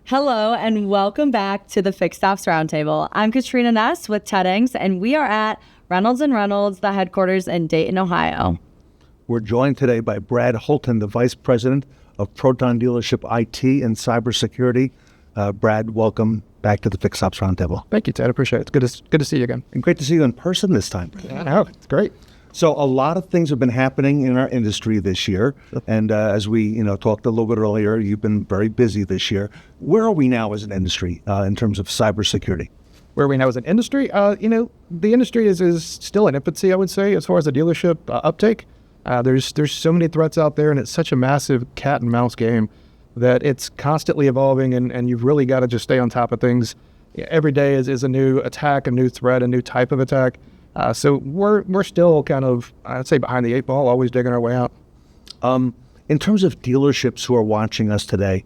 Hello and welcome back to the Fixed Ops Roundtable. I'm Katrina Ness with Teddings, and we are at Reynolds & Reynolds, the headquarters in Dayton, Ohio. We're joined today by Brad Holton, the Vice President of Proton Dealership IT and Cybersecurity. Brad, welcome back to the Fixed Ops Roundtable. Thank you, Ted. I appreciate it. It's good to see you again. And great to see you in person this time. Yeah, I know. It's great. So a lot of things have been happening in our industry this year. And as we talked a little bit earlier, you've been very busy this year. Where are we now as an industry in terms of cybersecurity? Where are we now as an industry? The industry is still in infancy, I would say, as far as the dealership uptake. There's so many threats out there, and it's such a massive cat and mouse game that it's constantly evolving, and you've really got to just stay on top of things. Every day is a new attack, a new threat, a new type of attack. So we're still kind of, I'd say, behind the eight ball, always digging our way out. In terms of dealerships who are watching us today,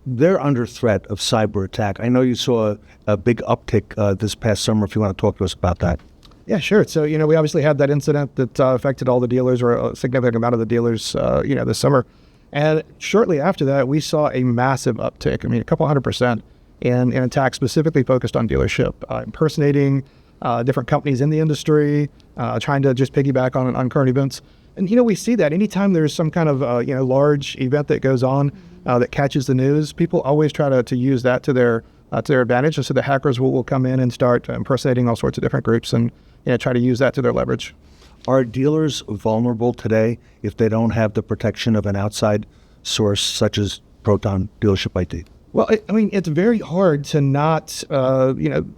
they're under threat of cyber attack. I know you saw a big uptick this past summer. If you want to talk to us about that. Yeah, sure. So, we obviously had that incident that affected all the dealers, or a significant amount of the dealers, this summer. And shortly after that, we saw a massive uptick. A couple 100% in attacks specifically focused on dealership, impersonating different companies in the industry, trying to just piggyback on current events. And, we see that anytime there's some kind of, large event that goes on that catches the news, people always try to use that to their advantage. And so the hackers will come in and start impersonating all sorts of different groups and try to use that to their leverage. Are dealers vulnerable today if they don't have the protection of an outside source such as Proton Dealership IT? Well, it's very hard to not,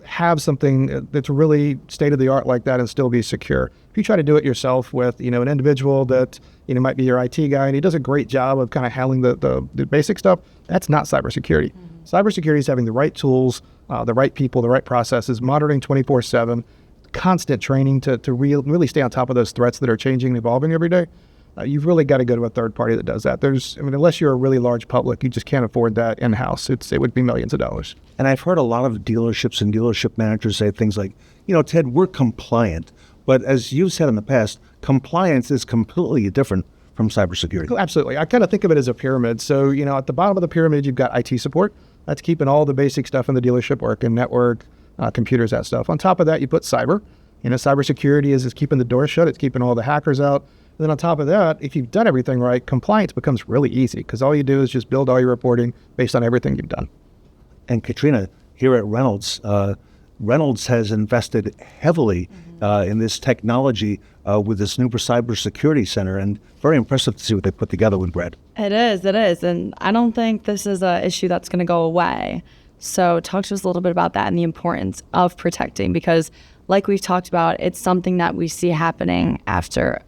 have something that's really state-of-the-art like that and still be secure. If you try to do it yourself with, an individual that, might be your IT guy, and he does a great job of kind of handling the basic stuff, that's not cybersecurity. Mm-hmm. Cybersecurity is having the right tools, the right people, the right processes, monitoring 24/7, constant training to really stay on top of those threats that are changing and evolving every day. You've really got to go to a third party that does that. Unless you're a really large public, you just can't afford that in-house. It would be millions of dollars. And I've heard a lot of dealerships and dealership managers say things like, Ted, we're compliant. But as you've said in the past, compliance is completely different from cybersecurity. Absolutely. I kind of think of it as a pyramid. So, at the bottom of the pyramid, you've got IT support. That's keeping all the basic stuff in the dealership working, network, computers, that stuff. On top of that, you put cyber. Cybersecurity is keeping the door shut. It's keeping all the hackers out. And then on top of that, if you've done everything right, compliance becomes really easy because all you do is just build all your reporting based on everything you've done. And Katrina, here at Reynolds, Reynolds has invested heavily in this technology with this new cybersecurity center, and very impressive to see what they put together with Brad. It is. And I don't think this is an issue that's going to go away. So talk to us a little bit about that and the importance of protecting, because like we've talked about, it's something that we see happening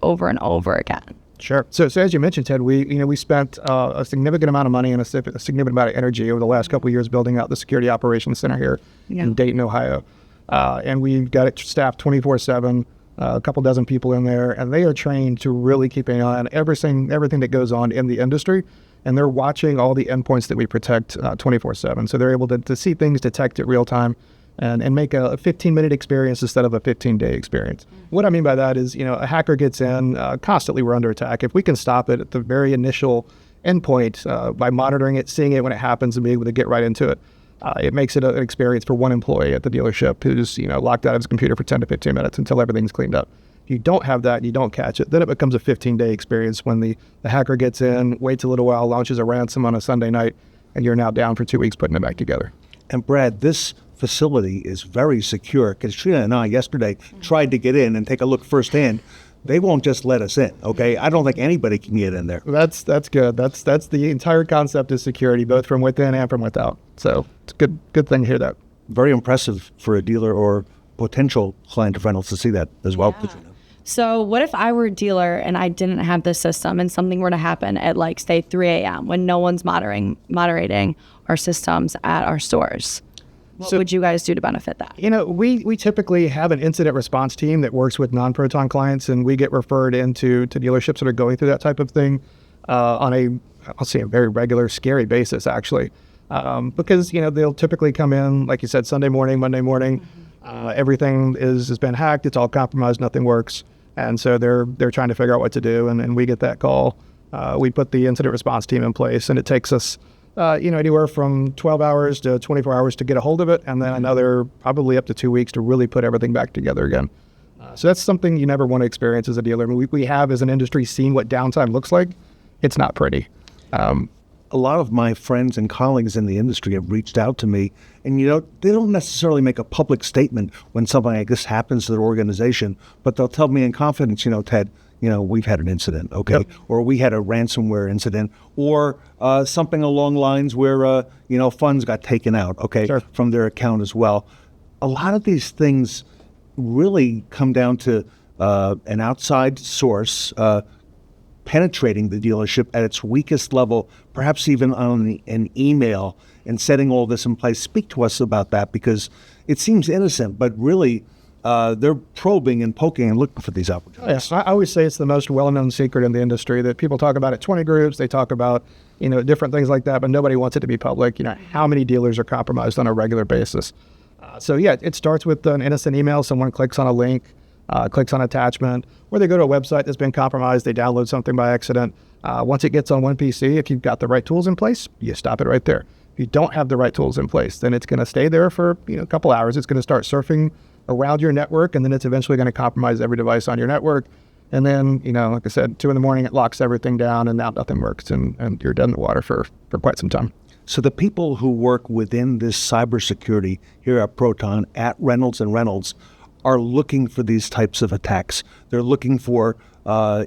over and over again. Sure. So as you mentioned, Ted, we spent a significant amount of money and a significant amount of energy over the last couple of years building out the Security Operations Center here in Dayton, Ohio. And we've got it staffed 24/7, a couple dozen people in there, and they are trained to really keep an eye on everything that goes on in the industry. And they're watching all the endpoints that we protect 24/7. So they're able to see things, detect it real time, and make a 15-minute experience instead of a 15-day experience. What I mean by that is, a hacker gets in, constantly we're under attack. If we can stop it at the very initial endpoint by monitoring it, seeing it when it happens, and being able to get right into it, it makes it an experience for one employee at the dealership who's, locked out of his computer for 10 to 15 minutes until everything's cleaned up. If you don't have that and you don't catch it, then it becomes a 15-day experience when the hacker gets in, waits a little while, launches a ransom on a Sunday night, and you're now down for 2 weeks putting it back together. And Brad, this facility is very secure. Katrina and I yesterday tried to get in and take a look firsthand. They won't just let us in, okay? I don't think anybody can get in there. That's good. That's the entire concept of security, both from within and from without. So it's a good thing to hear that. Very impressive for a dealer or potential client of Reynolds to see that as well, Katrina. So what if I were a dealer and I didn't have this system and something were to happen at say 3 a.m. when no one's moderating our systems at our stores? What would you guys do to benefit that? We typically have an incident response team that works with non-Proton clients, and we get referred into dealerships that are going through that type of thing on a very regular, scary basis, actually. Because, they'll typically come in, like you said, Sunday morning, Monday morning. Everything has been hacked. It's all compromised. Nothing works. And so they're trying to figure out what to do. And we get that call. We put the incident response team in place, and it takes us Anywhere from 12 hours to 24 hours to get a hold of it, and then another probably up to 2 weeks to really put everything back together again. So that's something you never want to experience as a dealer. I mean, we have as an industry seen what downtime looks like. It's not pretty. A lot of my friends and colleagues in the industry have reached out to me, and they don't necessarily make a public statement when something like this happens to their organization, but they'll tell me in confidence, Ted, we've had an incident, okay? Yep. Or we had a ransomware incident, or something along lines where, funds got taken out, okay, Sure. from their account as well. A lot of these things really come down to an outside source penetrating the dealership at its weakest level, perhaps even on an email, and setting all this in place. Speak to us about that, because it seems innocent, but really they're probing and poking and looking for these opportunities. Yes, I always say it's the most well-known secret in the industry that people talk about at 20 groups. They talk about, different things like that, but nobody wants it to be public. How many dealers are compromised on a regular basis? It starts with an innocent email. Someone clicks on a link, clicks on attachment, or they go to a website that's been compromised. They download something by accident. Once it gets on one PC, if you've got the right tools in place, you stop it right there. If you don't have the right tools in place, then it's going to stay there for a couple hours. It's going to start surfing around your network, and then it's eventually going to compromise every device on your network. And then, like I said, 2 a.m, it locks everything down, and now nothing works, and you're dead in the water for quite some time. So the people who work within this cybersecurity here at Proton, at Reynolds and Reynolds, are looking for these types of attacks. They're looking for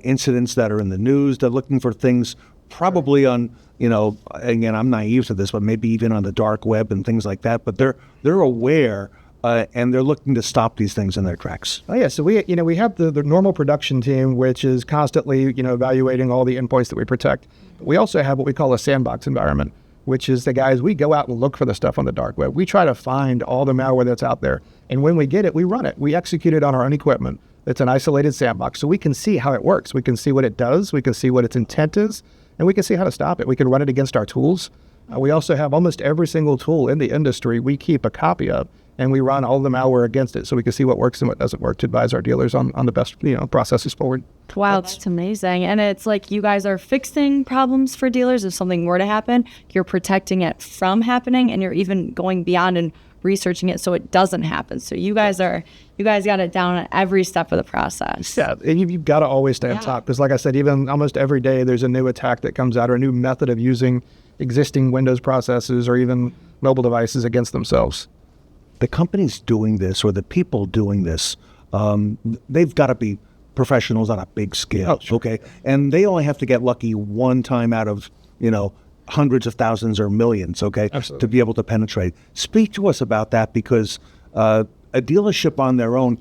incidents that are in the news. They're looking for things probably on, again, I'm naive to this, but maybe even on the dark web and things like that. But they're aware, and they're looking to stop these things in their tracks. Oh yeah, so we have the normal production team, which is constantly evaluating all the endpoints that we protect. We also have what we call a sandbox environment, which is the guys, we go out and look for the stuff on the dark web. We try to find all the malware that's out there. And when we get it, we run it. We execute it on our own equipment. It's an isolated sandbox. So we can see how it works. We can see what it does. We can see what its intent is. And we can see how to stop it. We can run it against our tools. We also have almost every single tool in the industry we keep a copy of. And we run all the malware against it so we can see what works and what doesn't work to advise our dealers on the best processes forward. Wow, that's amazing. And it's like you guys are fixing problems for dealers. If something were to happen, you're protecting it from happening, and you're even going beyond and researching it so it doesn't happen. So you guys got it down at every step of the process. Yeah, and you've got to always stay on top, because like I said, even almost every day there's a new attack that comes out, or a new method of using existing Windows processes or even mobile devices against themselves. The companies doing this, or the people doing this, they've got to be professionals on a big scale, okay? And they only have to get lucky one time out of, hundreds of thousands or millions, okay? Absolutely. To be able to penetrate. Speak to us about that, because a dealership on their own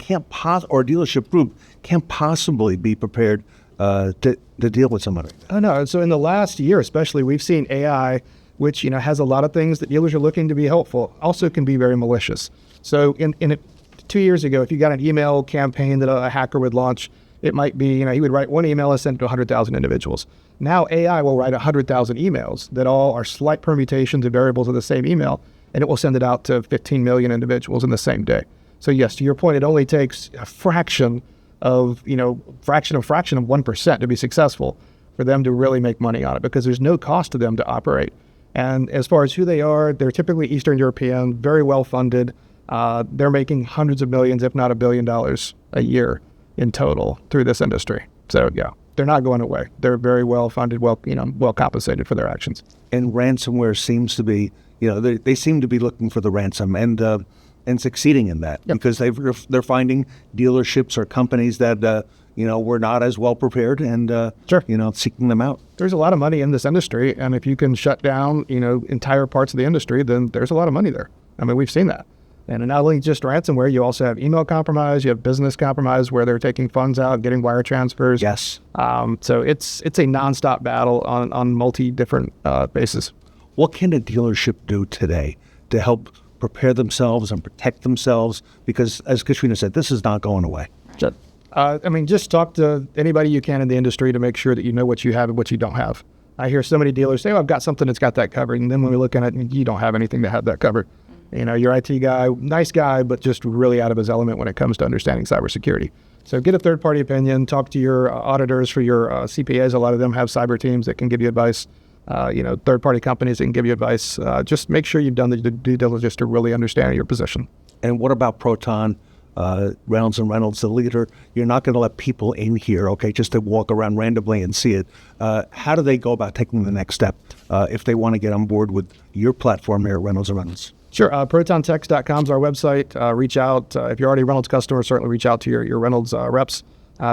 or a dealership group can't possibly be prepared to deal with somebody. Oh, no. So in the last year especially, we've seen AI, which has a lot of things that dealers are looking to be helpful, also can be very malicious. So in 2 years ago, if you got an email campaign that a hacker would launch, it might be, he would write one email and send it to 100,000 individuals. Now AI will write 100,000 emails that all are slight permutations of variables of the same email, and it will send it out to 15 million individuals in the same day. So yes, to your point, it only takes a fraction of 1% to be successful for them to really make money on it, because there's no cost to them to operate. And as far as who they are, they're typically Eastern European, very well funded. They're making hundreds of millions, if not $1 billion a year in total through this industry. So yeah, they're not going away. They're very well funded, well compensated for their actions. And ransomware seems to be, they seem to be looking for the ransom and succeeding in that, because they're finding dealerships or companies that were not as well prepared, and seeking them out. There's a lot of money in this industry, and if you can shut down entire parts of the industry, then there's a lot of money there. I mean, we've seen that. And not only just ransomware, you also have email compromise, you have business compromise where they're taking funds out, getting wire transfers. Yes. So it's a nonstop battle on multi different bases. What can a dealership do today to help prepare themselves and protect themselves? Because as Katrina said, this is not going away. Just talk to anybody you can in the industry to make sure that you know what you have and what you don't have. I hear so many dealers say, I've got something that's got that covered. And then when we look at it, you don't have anything to have that covered. Your IT guy, nice guy, but just really out of his element when it comes to understanding cybersecurity. So get a third-party opinion, talk to your auditors for your CPAs. A lot of them have cyber teams that can give you advice. third-party companies that can give you advice. Just make sure you've done the due diligence to really understand your position. And what about Proton, Reynolds and Reynolds, the leader? You're not going to let people in here, okay, just to walk around randomly and see it. How do they go about taking the next step if they want to get on board with your platform here at Reynolds and Reynolds? Sure. ProtonTex.com is our website. Reach out. If you're already a Reynolds customer, certainly reach out to your Reynolds reps.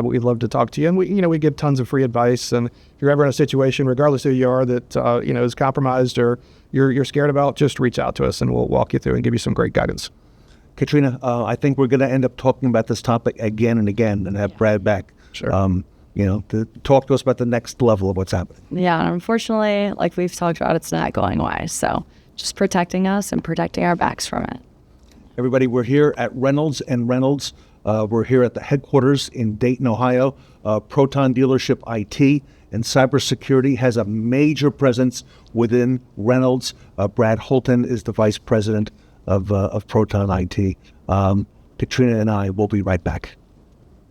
We'd love to talk to you. And we give tons of free advice. And if you're ever in a situation, regardless of who you are, that is compromised or you're scared about, just reach out to us and we'll walk you through and give you some great guidance. Katrina, I think we're going to end up talking about this topic again and again and have Brad back. Sure. To talk to us about the next level of what's happening. Yeah, and unfortunately, like we've talked about, it's not going away. So just protecting us and protecting our backs from it. Everybody, we're here at Reynolds and Reynolds. We're here at the headquarters in Dayton, Ohio. Proton Dealership IT and Cybersecurity has a major presence within Reynolds. Brad Holton is the vice president of Proton IT. Katrina and I will be right back.